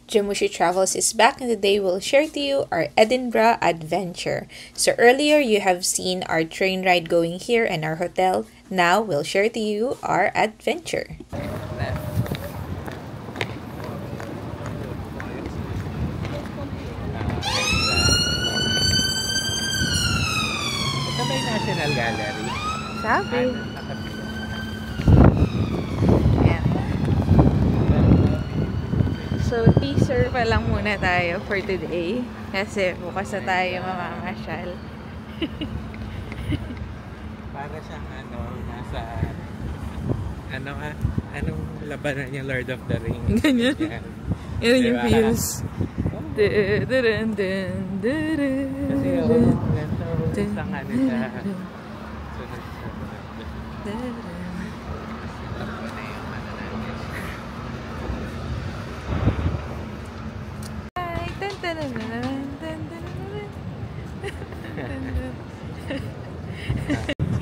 Jamushi Travels is back, and today we'll share to you our Edinburgh adventure. So earlier you have seen our train ride going here and our hotel. Now we'll share to you our adventure. Ito ba yung National Gallery? Sabi. So, teaser pa lang muna tayo for today. Kasi bukas na tayo mamamasyal. Para siyang nasa... anong labanan yung Lord of the Rings? Ganyan. Yan yung feels. Kasi yung isang siya.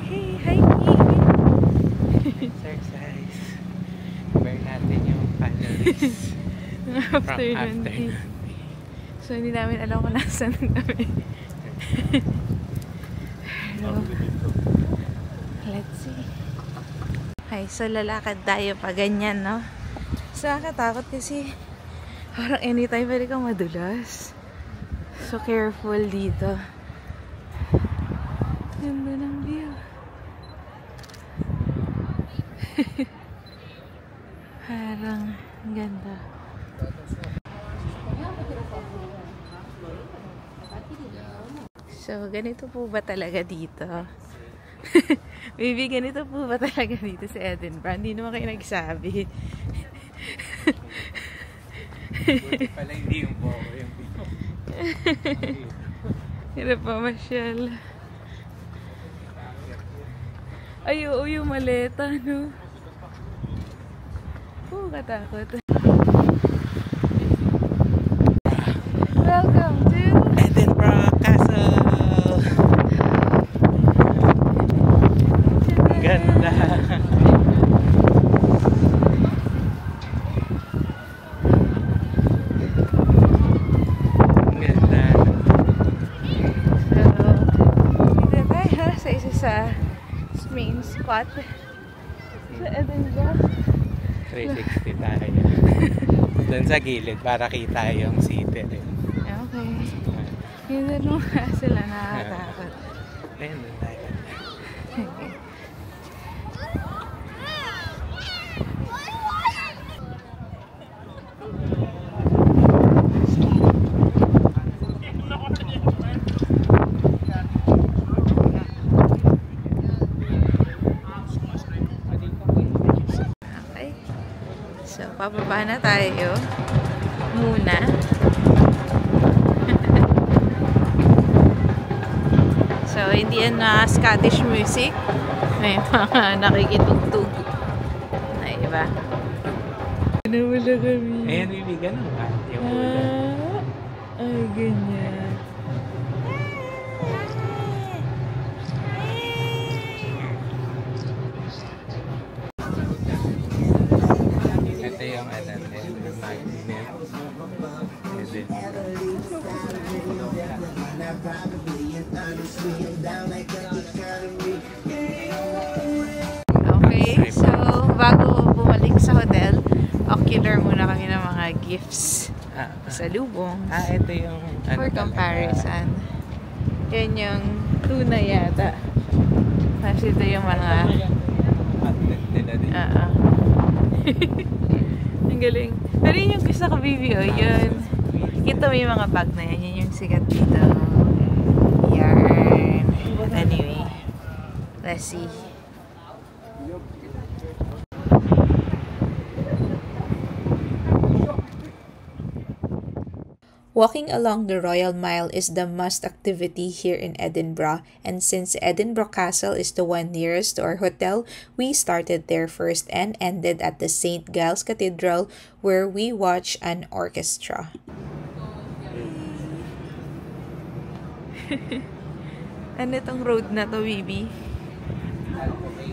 Hey, hiking! Exercise. Burn natin yung calories. Afternoon. So, hindi namin alam kung nasan kami. Let's see. Ay, so lalakad tayo pa ganyan, no? So, nakakatakot kasi parang anytime pwede kang madulas. So, careful dito. Ganda ng view. Parang ganda. So, ganito po ba talaga dito? Maybe ganito po ba talaga dito sa Edinburgh? Hindi naman kayo nagsabi. Buti pala hindi yung buko yung video. Hirap pa masyal. Ay, oo, yung maleta, no? Katakot. Welcome to Edinburgh Castle! Ganda! Ganda! So, dito tayo sa isa sa main spot sa Edinburgh. 360 tayo. Doon sa gilid para kita yung city rin. Okay. Yun din mo sila nakakatakot. Ayun, doon tayo. Okay. So, pababa na tayo muna. So, hindi yan na Scottish music. May mga nakikitugtog na iba. Nawala kami. Ayan, Bibi, ganun ba? Yung ulo. Ay, ganyan. Ito yung yung magnet. Okay, so bago bumalik sa hotel, ocular muna kami ng mga gifts sa lubong. Ito yung For comparison. Yan yung tuna yata. Tapos ito yung mga ang galing. Pero yun yung gusto ko, baby, oh. Yun. Ito may mga bag na yan. Yun yung sikat dito. Yarn. Anyway. Let's see. Walking along the Royal Mile is the must activity here in Edinburgh, and since Edinburgh Castle is the one nearest to our hotel, we started there first and ended at the St. Giles Cathedral where we watched an orchestra. Ano itong road na to, baby?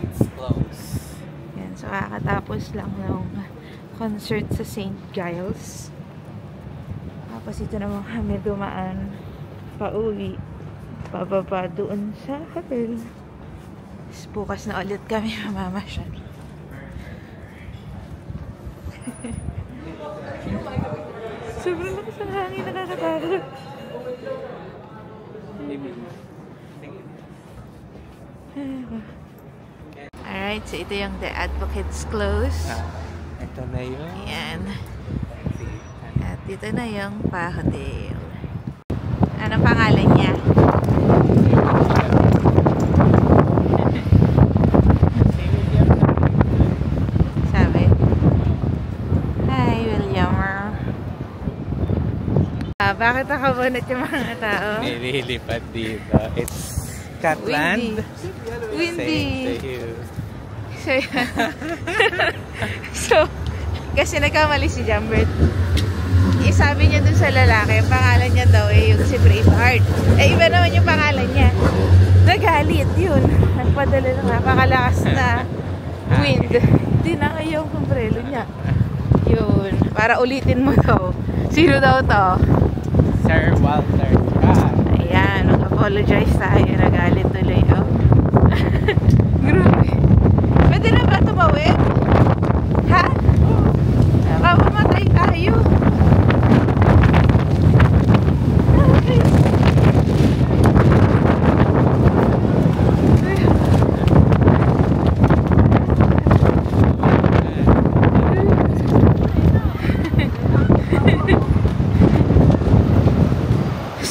It's close. Yan, so kakatapos lang ng concert sa St. Giles. Tapos ito naman kami dumaan pauwi. Pababa doon sa hotel. Tapos bukas na ulit kami mamamasyal. Sobrang lakas ng hangin, nakakatakot. Alright, so ito yung The Advocates Close. Ito na yun. Ayan. At ito na yung pa-hotel. Anong pangalan niya? Sabi? Hi, Williamer. Bakit nakabunot yung mga tao? Nililipad dito. It's Catland. Windy. Same to you. So, kasi nagkamali si Jambert. Sabi niya dun sa lalaki, ang pangalan niya daw yung si Braveheart. Iba naman yung pangalan niya. Nagalit yun. Nagpadala ng napakalakas na wind. Hindi na yung umbrella niya. Yun. Para ulitin mo daw. Sino daw to? Sir Walter Scott. Ayan. Nag-apologize tayo. Nagalit tuloy. Oh. Grabe. Pwede na ba tumawid? Ha? Nakamamatay tayo.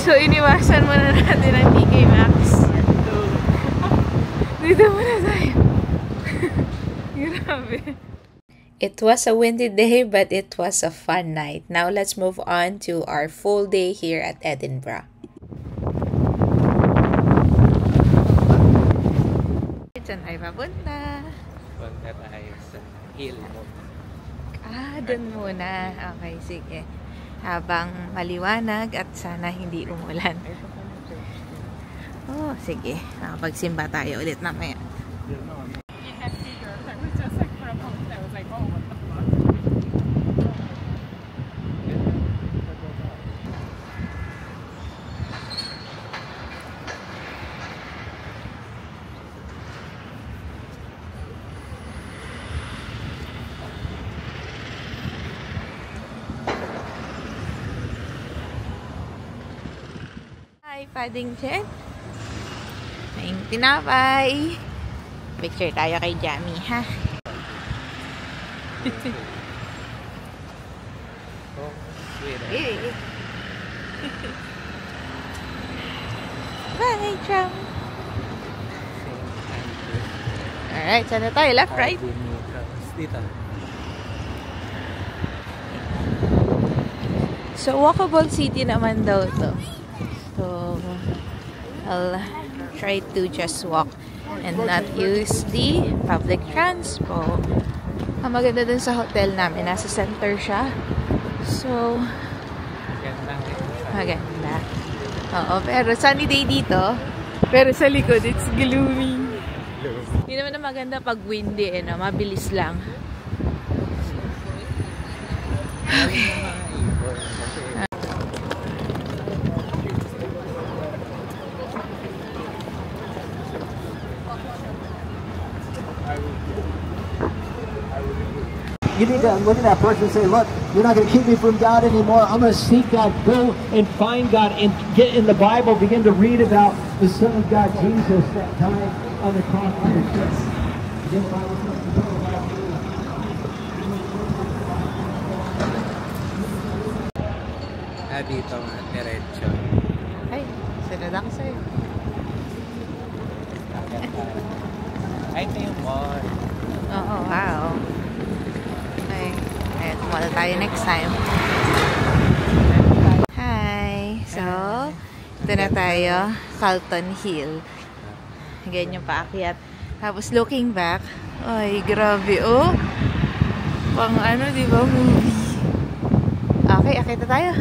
So, iniwasan muna natin ang TK Maxx. Dito muna tayo. Grabe. It was a windy day, but it was a fun night. Now, let's move on to our full day here at Edinburgh. Saan tayo papunta? Punta tayo sa hill mo. Doon muna. Okay, sige. Habang maliwanag at sana hindi umulan. Oh, sige. Makapagsimba tayo ulit mamaya. Hi, Paddington. May tinapay. Picture tayo kay Jamie, ha? Oh, sweet. Bye, Chum. Alright, saan na tayo? Left, right? Dito. So, walkable city naman daw to. So, I'll try to just walk and not use the public transport. Ang maganda dun sa hotel namin, nasa center siya. So, maganda. Oo, pero sunny day dito. Pero sa likod, it's gloomy. Hindi naman na maganda pag windy, eh, no? Mabilis lang. You need to look at that person and say, look, you're not going to keep me from God anymore. I'm going to seek God. Go and find God and get in the Bible. Begin to read about the Son of God, Jesus, that died on the cross for your sins. Get the Bible. Dito nga, diretso. Ay, sunod ako sa'yo. Ay, ito yung mall. Oo, wow. Ay, tumala tayo next time. Hi! So, ito na tayo. Carlton Hill. Ganyan yung paakyat. Tapos looking back, ay, grabe, oh. Pang ano, di ba, movie. Okay, akit na tayo.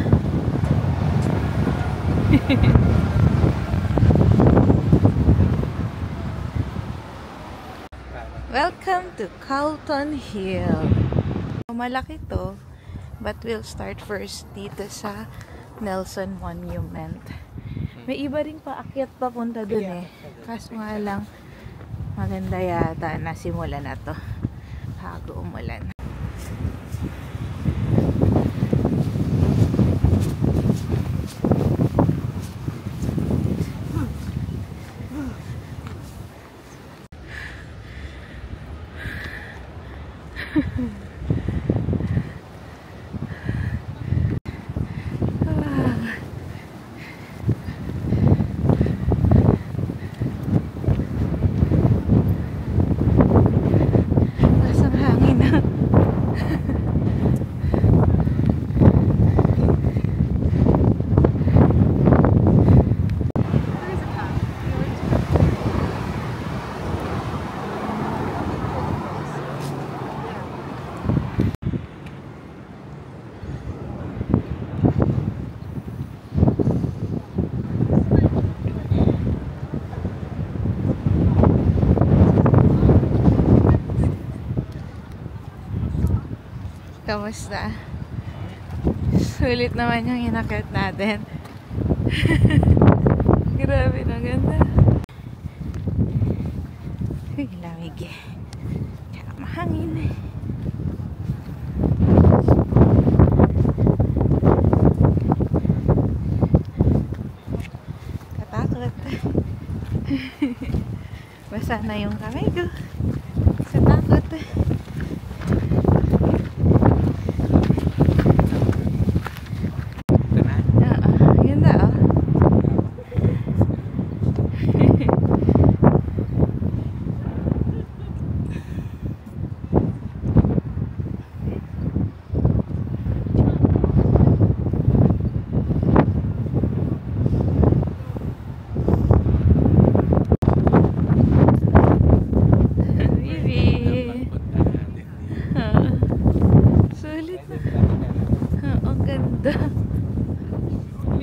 Welcome to Carlton Hill. Malaki to, but we'll start first dito sa Nelson Monument. May iba ring paakyat papunta dun eh. Kaso nga lang, maganda yata nasimula na to bago umulan. Lasang hangin na. Kamusta? Sulit naman yung inakyat natin. Grabe na ganda. Uy, lamig eh. Kaya mahangin eh. Katakot. Basa na yung kamay ko. Katakot eh.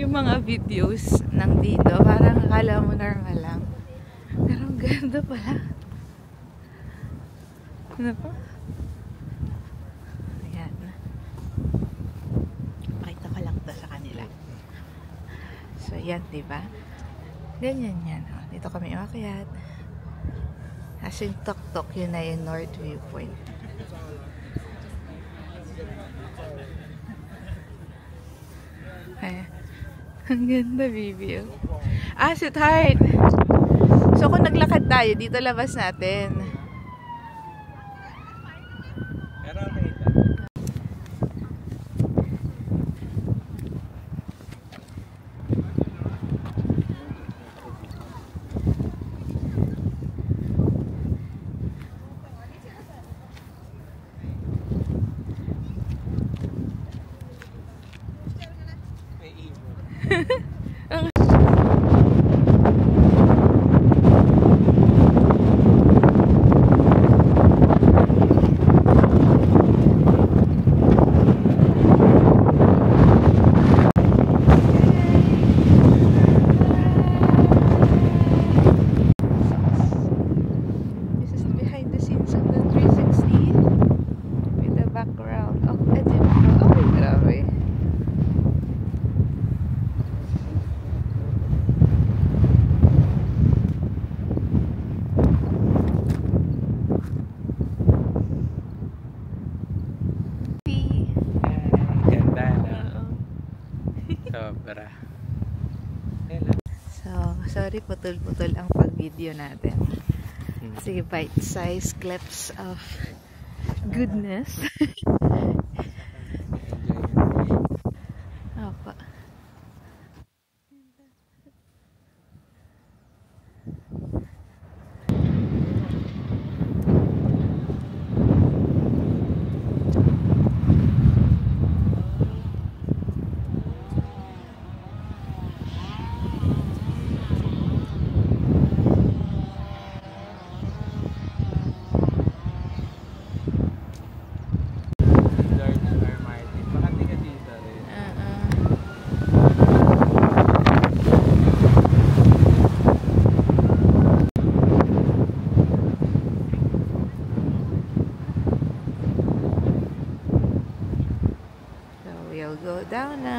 Yung mga videos ng dito, parang akala mo normal lang. Pero ang ganda pala. Ano pa? Ayan. Pakita ko lang to sa kanila. So, yan, diba? Ganyan yan. Oh. Dito kami umakyat. As in, tok-tok, yun na yung North Viewpoint. Ayan. Ang ganda, baby. Ah, sweetheart. So, kung naglakad tayo, dito labas natin. Pero okay ito. May ibon. This is behind the scenes of the 360 with the background of Edinburgh. Oh, grabe. Ganda na. Sobra. Hello. So, sorry, putol-putol ang pag-video natin. Sige, bite-sized clips of goodness. Apa.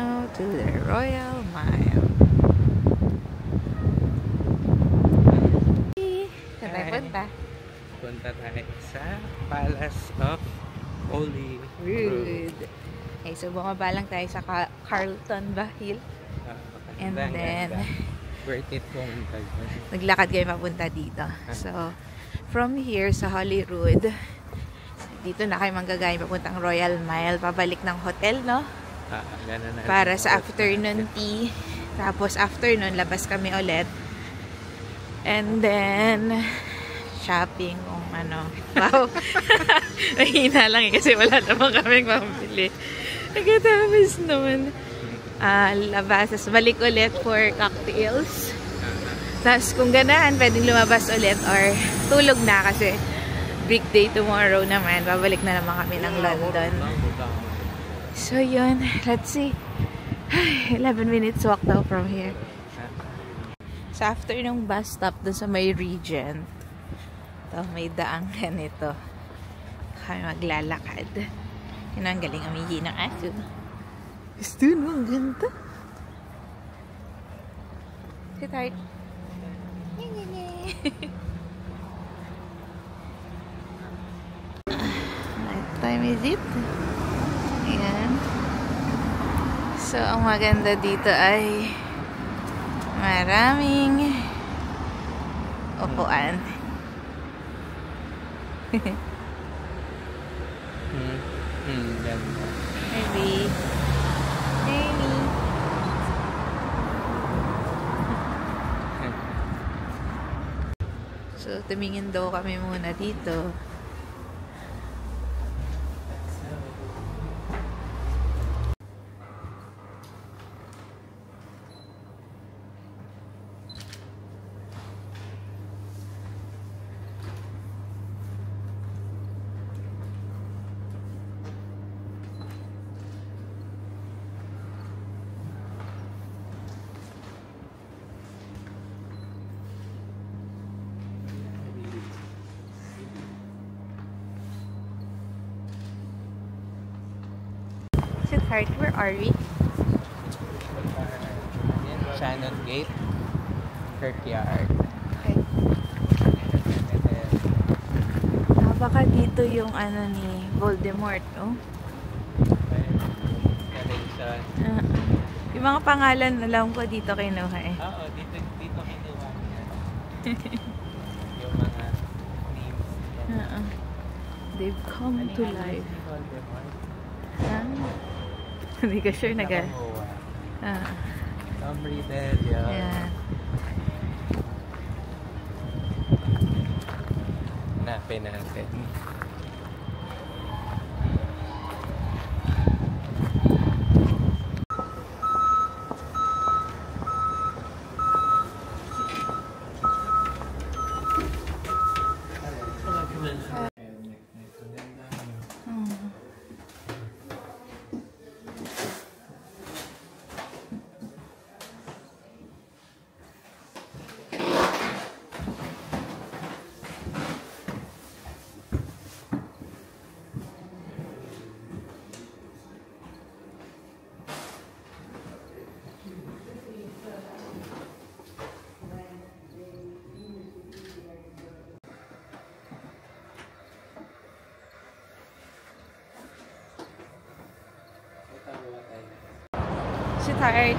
now to the Royal Mile. Saan tayo punta? Punta tayo sa Palace of Holyrood. Okay, so bumaba lang tayo sa Carlton Hill. And then, worth it pumunta. naglakad kayo papunta dito. So, from here sa Holyrood, dito na kayo manggagaling papuntang Royal Mile, pabalik ng hotel, no? Ganun na. Para sa afternoon tea. Tapos after nun, labas kami ulit. And then, shopping kung ano. Wow. Mahina lang kasi wala naman kaming pambili. Nagkatapos naman. Labas. Tapos balik ulit for cocktails. Tapos kung ganahan, pwedeng lumabas ulit or tulog na kasi big day tomorrow naman. Babalik na naman kami ng London. So yun. Let's see. 11 minutes walk daw from here. So after nung bus stop dun sa may Regent, may daang ganito. Kami maglalakad. Yun ang galing umihi ng aso. Gusto mo ang ganda? Sit hard. What time is it? Ayan. So, ang maganda dito ay maraming upuan. Ganda. Maybe. Maybe. So, tumingin daw kami muna dito. Sweetheart, where are we? Shannon Gate, Kirkyard. Okay. Baka dito yung ano ni Voldemort, no? Yung mga pangalan alam ko dito kinuha eh. Oo, dito kinuha niya. Yung mga names. They've come to life. Hindi ka sure Tom Riddle, yeah. Hanapin natin. Sweetheart,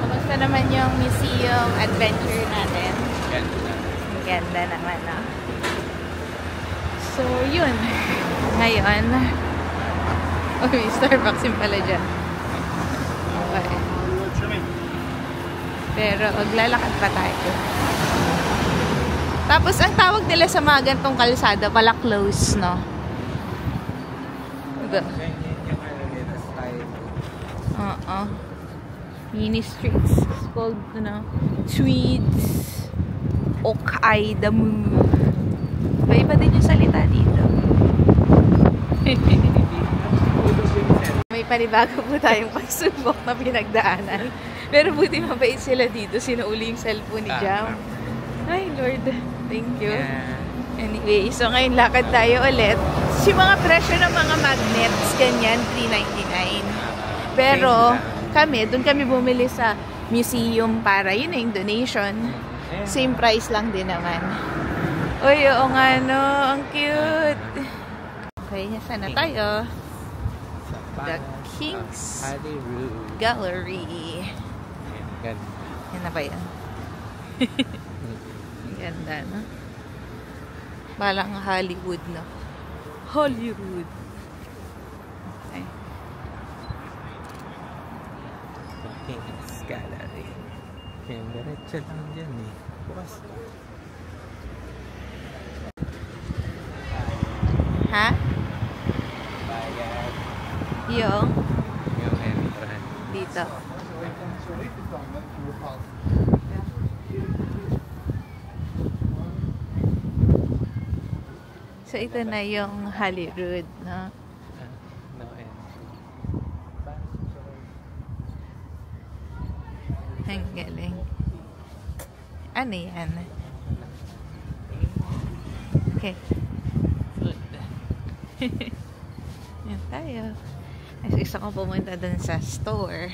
kamusta naman yung museum adventure natin? Ganda. Ganda naman, no? So, yun. Ngayon, may Starbucks yung pala dyan. Okay. Pero, maglalakad pa tayo. Tapos, ang tawag nila sa mga gantong kalsada, pala close, no? Mini streets. It's called, Swedes. Okaidamu. Iba din yung salita dito. May panibago po tayong pagsubok na pinagdaanan. Pero buti mabait sila dito. Sinuuli yung cellphone ni Jam. Ay, Lord. Thank you. Anyway, so ngayon lakad tayo ulit. Yung mga presyo ng mga magnets, ganyan, $3.99. Pero doon kami bumili sa museum para yun na yung donation. Same price lang din naman. Uy, oo nga no, ang cute. Okay, saan na tayo? The King's Gallery. Ganda. Yan na ba yan? Ganda, no? Balang Hollywood, no? Hollywood. Okay. The King's Gallery. Yan, diretso lang dyan eh. Bukas. Ha? Bayad. Yung entrance. dito. So, ito na yung Hollywood, no? No entrance. Ang galing. Ano yan? Okay. Yan tayo. Ay, isa kong pumunta dun sa store.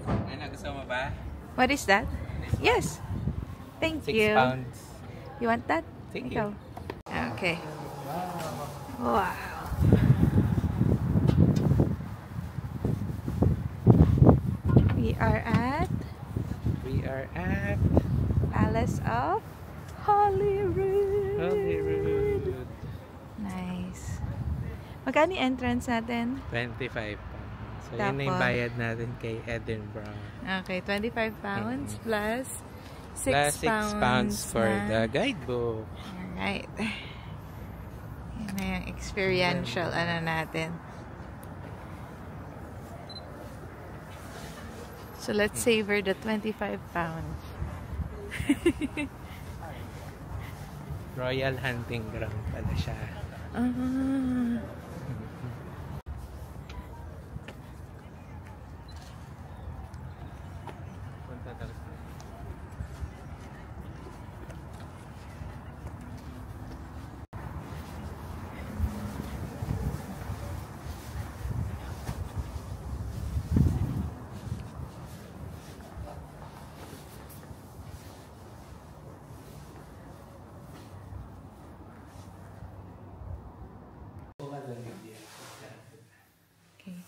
Ano, gusto mo ba? What is that? Yes. Thank 6 you. pounds. You want that? Thank Ikaw. Okay. Wow. We are at Palace of Holyrood. Holyrood. Nice. Magkano yung entrance natin? 25 pounds. So, yun na yung Tapos? bayad natin kay Edinburgh. Okay, 25 pounds plus 6 Plus 6 pounds for na. the guidebook. Alright. Yan na yung experiential ano natin. So, let's savor the 25 pounds. Royal Hunting Ground pala siya. Ah. Punta daw sa Okay.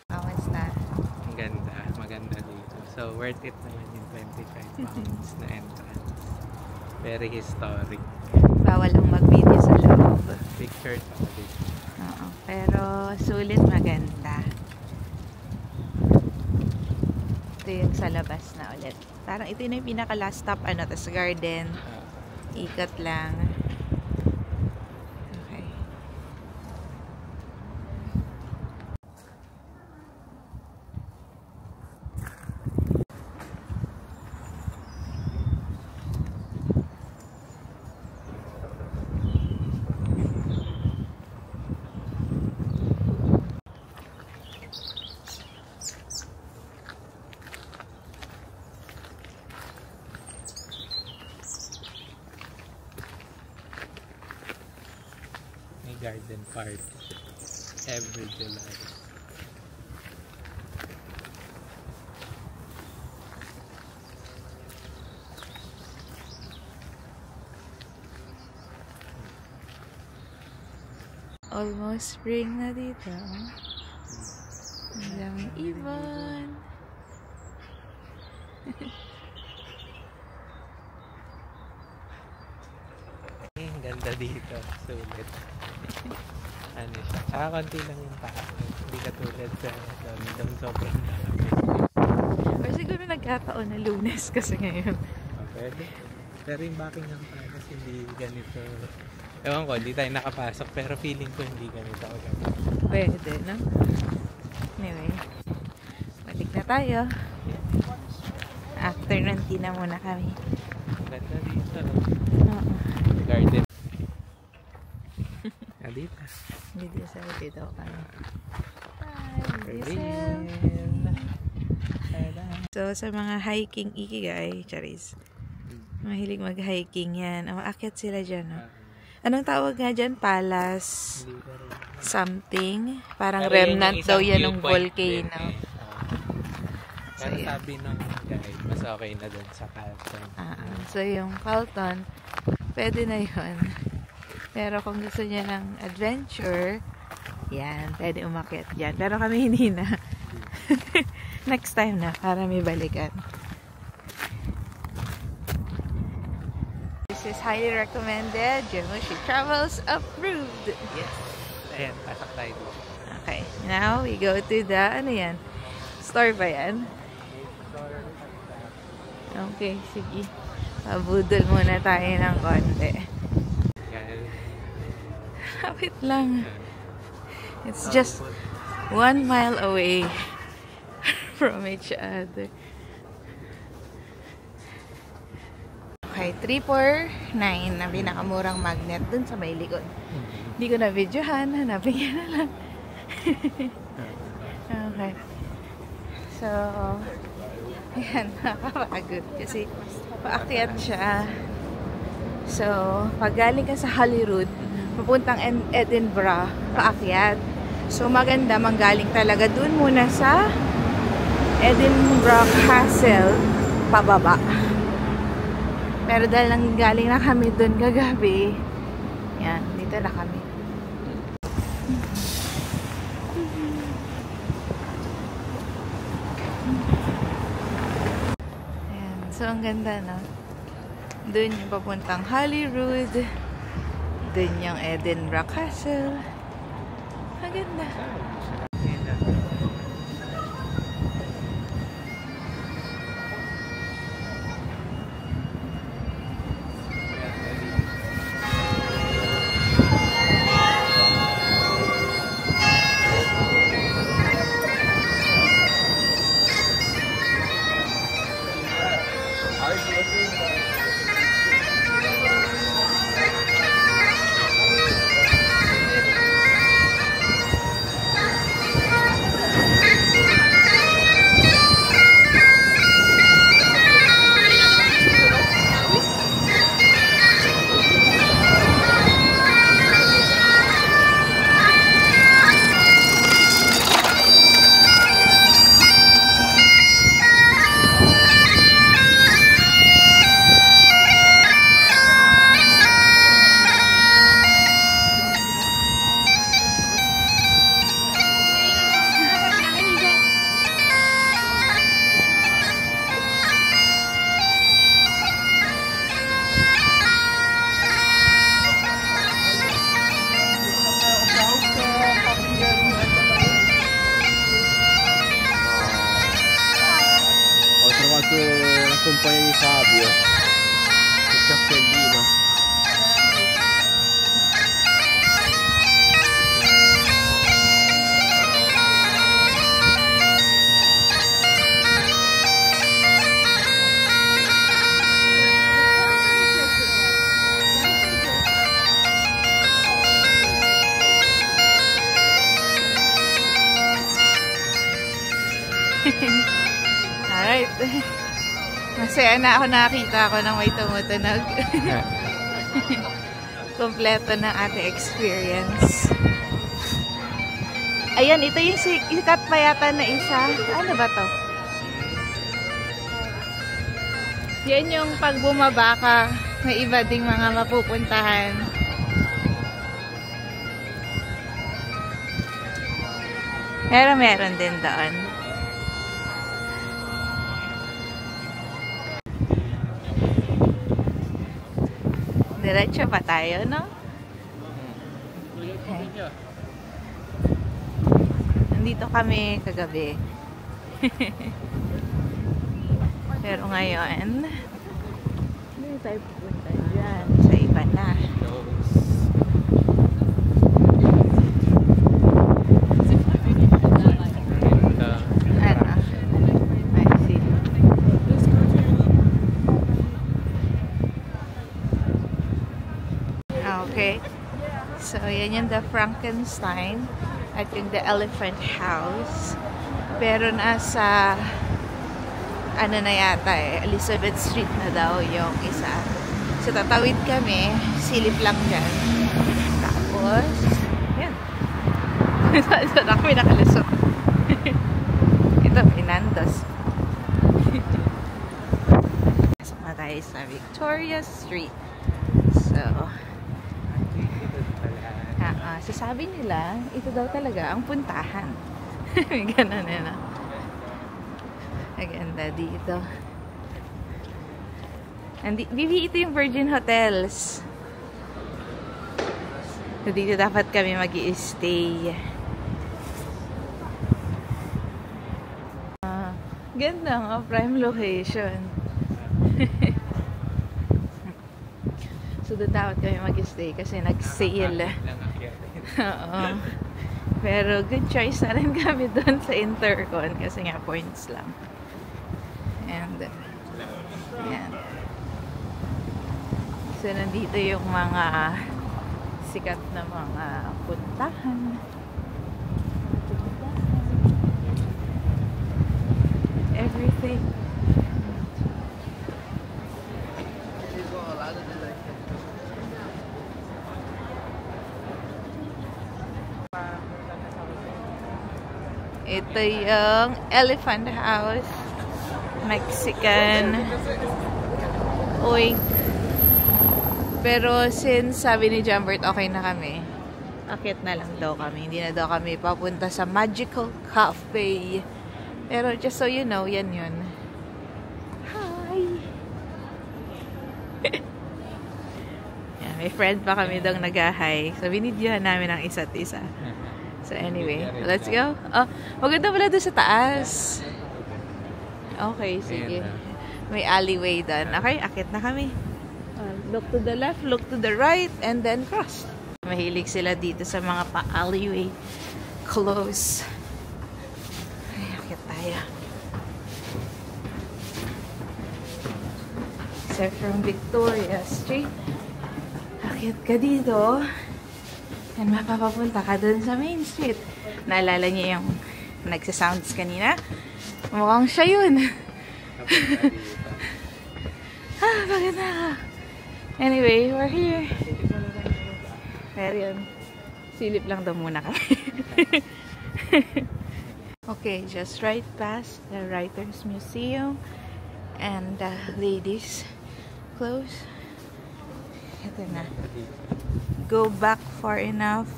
How was that? Ang ganda. Maganda dito. So, worth it naman yung 25 pounds na entrance. Very historic. Bawal lang mag-video sa loob. Picture pa dito. Oo. Pero sulit maganda. Ito yung sa labas na ulit. Parang ito na yung pinaka-last stop. Tas garden. Ikot lang. Okay. May garden park every July. Almost spring na dito. Ang daming ibon. Ang ganda dito. Sulit. Ano siya. Tsaka konti lang yung tao. Hindi katulad sa doon sobrang dami. Or siguro nagkataon na Lunes kasi ngayon. Pwede. Pero yung Buckingham Palace hindi ganito. Ewan ko, hindi tayo nakapasok. Pero feeling ko hindi ganito. Pwede, no? Anyway. Balik na tayo. Afternoon tea na muna kami. Ganda dito. Oo. Garden. Dito. Dito sa dito kami. So, sa mga hiking ikigai, charis. Mahilig mag-hiking yan. Aakyat sila dyan, no? Anong tawag nga dyan? Palace something? Parang Pero remnant daw yan ng volcano. Pero sabi nung guide, mas okay na dun sa Carlton. So, yung Carlton, pwede na yun. Pero kung gusto niya ng adventure, yan, pwede umakyat dyan. Pero kami hindi na. Next time na, para may balikan. This is highly recommended. Jemushi Travels approved. Yes. Ayan, pasok tayo dito. Okay, now we go to the, ano yan? Store ba yan? Okay, sige. Pabudol muna tayo ng konti. Wait lang. It's just 1 mile away from each other. Okay, 349 na pinakamurang magnet dun sa may likod. Hindi ko na videohan, hanapin niya na lang. Okay. So, ayan, nakakapagod kasi paakyat siya. So, pag galing ka sa Holyrood, papuntang Edinburgh, paakyat. So, maganda manggaling talaga dun muna sa Edinburgh Castle, pababa. Pero dahil nanggaling na kami dun kagabi, yan, dito na kami. Ayan, so ang ganda, no? Dun yung papuntang Holyrood, dun yung Edinburgh Castle. Ang ganda. compagno di Fabio, il cappellino. Alright. Masaya na ako, nakakita ako ng may tumutunog. Kompleto ng ating experience. Ayan, ito yung sikat pa yata na isa. Ano ba to? Yan yung pag bumaba ka, may iba ding mga mapupuntahan. Pero meron din doon. Diretso pa tayo, no? Okay. Nandito kami kagabi. Pero ngayon, hindi tayo pupunta dyan. Sa iba na. Okay? So, yan yung the Frankenstein at yung the Elephant House. Pero nasa ano na yata Elizabeth Street na daw yung isa. So, tatawid kami. Silip lang dyan. Tapos, yan. Saan na kami nakalusot. Ito, Pinandos. Pasok na tayo sa Victoria Street. So, sasabi nila, ito daw talaga ang puntahan. Ganun na. Maganda dito. Bibi, ito yung Virgin Hotels. So, dito dapat kami mag-i-stay. Ganda nga, prime location. So, doon dapat kami mag-i-stay kasi nag-sale. Oo. Pero good choice na rin kami doon sa Intercon kasi nga points lang. And yan. So nandito yung mga sikat na mga puntahan. Everything. Ito yung Elephant House. Mexican. Oink. Pero since sabi ni Jambert okay na kami, akit na lang daw kami. Hindi na daw kami papunta sa Magical Cafe. Pero just so you know, yan yun. Hi! Yan, may friend pa kami daw nag-hi. So, binidyohan namin ang isa't isa. So anyway, let's go. Oh, maganda pala doon sa taas. Okay, sige. May alleyway doon. Okay, akit na kami. Look to the left, look to the right, and then cross. Mahilig sila dito sa mga pa-alleyway. Close. Ay, akit tayo. So from Victoria Street, akit ka dito. And mapapapunta ka dun sa Main Street. Naalala niyo yung nagsasounds kanina? Mukhang siya yun. Bakit na? Anyway, we're here. Pero yun, silip lang daw muna kami. Okay, just right past the Writers Museum and the ladies close. Ito na. Go back far enough,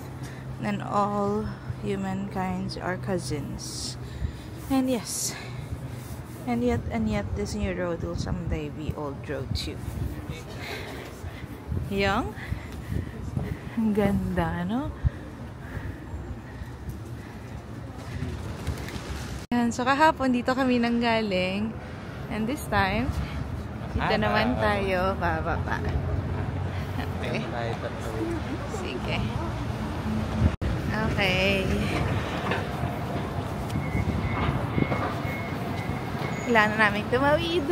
then all humankinds are cousins. And yes, and yet, this new road will someday be old road too. Young? Ang ganda, no? And so kahapon dito kami nanggaling, and this time dito naman tayo bababa. Okay. Sige. Okay. Kailangan na namin tumawid.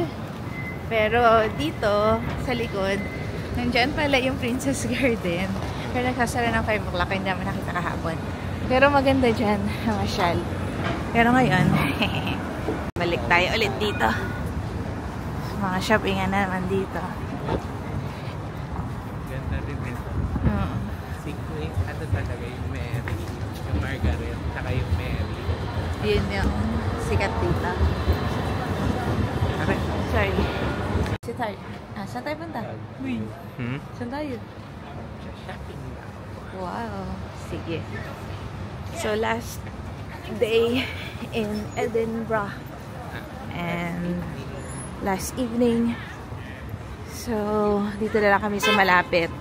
Pero dito, sa likod, nandyan pala yung Princess Garden. Pero nagsasara ng 5 o'clock, hindi naman nakita kahapon. Pero maganda dyan, masyal. Pero ngayon, balik tayo ulit dito. Mga shoppingan na naman dito. Ano talaga yung Mary, yung Margaret, saka yung Mary. Yun yung sikat dito. Okay. Sorry. Si tayo. Saan tayo punta? Uy. Saan tayo? Shopping na. Wow. Sige. So, last day in Edinburgh. And last evening. So, dito na lang kami sa malapit.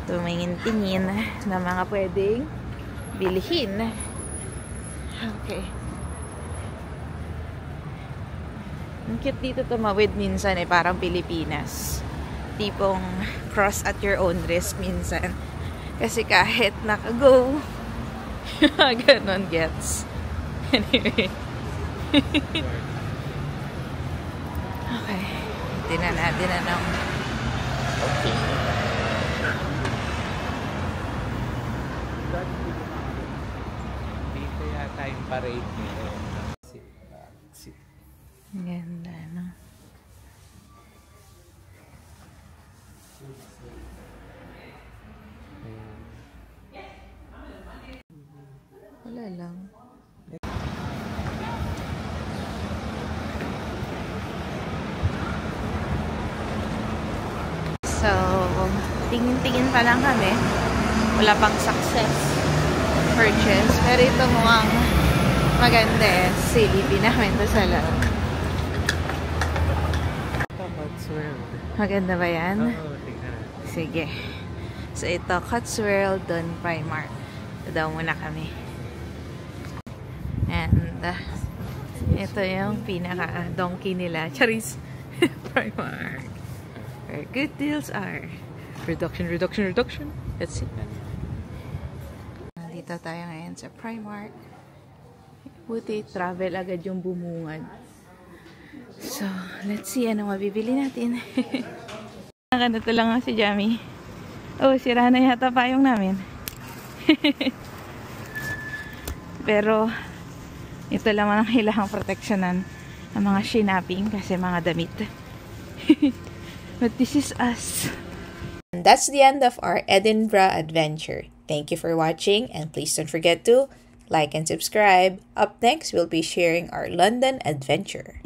Tumingin-tingin na mga pwedeng bilhin. Okay. Ang cute dito tumawid minsan parang Pilipinas. Tipong cross at your own risk minsan. Kasi kahit naka-go, ganon gets. Anyway. Okay. Tinan natin na ng okay. time parade nila. Ganda, no? Wala lang. So, tingin-tingin pa lang kami. Wala pang success purchase. Pero ito mukhang maganda eh. Silipin namin ito sa loob. Cotswold. Maganda ba yan? Oo, tingnan natin. Sige. So, ito, Cotswold, Don Primark. Ito daw muna kami. And, ito yung pinaka-donkey nila. Charis! Primark. Where good deals are. Reduction, reduction, reduction. That's it. Dito tayo ngayon sa Primark. Buti, travel agad yung bumungad. So, let's see ano mabibili natin. Nakanoto lang nga si Jamie. Oh, sira na yata payong namin. Pero, ito lang ang kailangang proteksyonan ang mga shinaping kasi mga damit. But this is us. And that's the end of our Edinburgh adventure. Thank you for watching and please don't forget to like and subscribe. Up next, we'll be sharing our London adventure.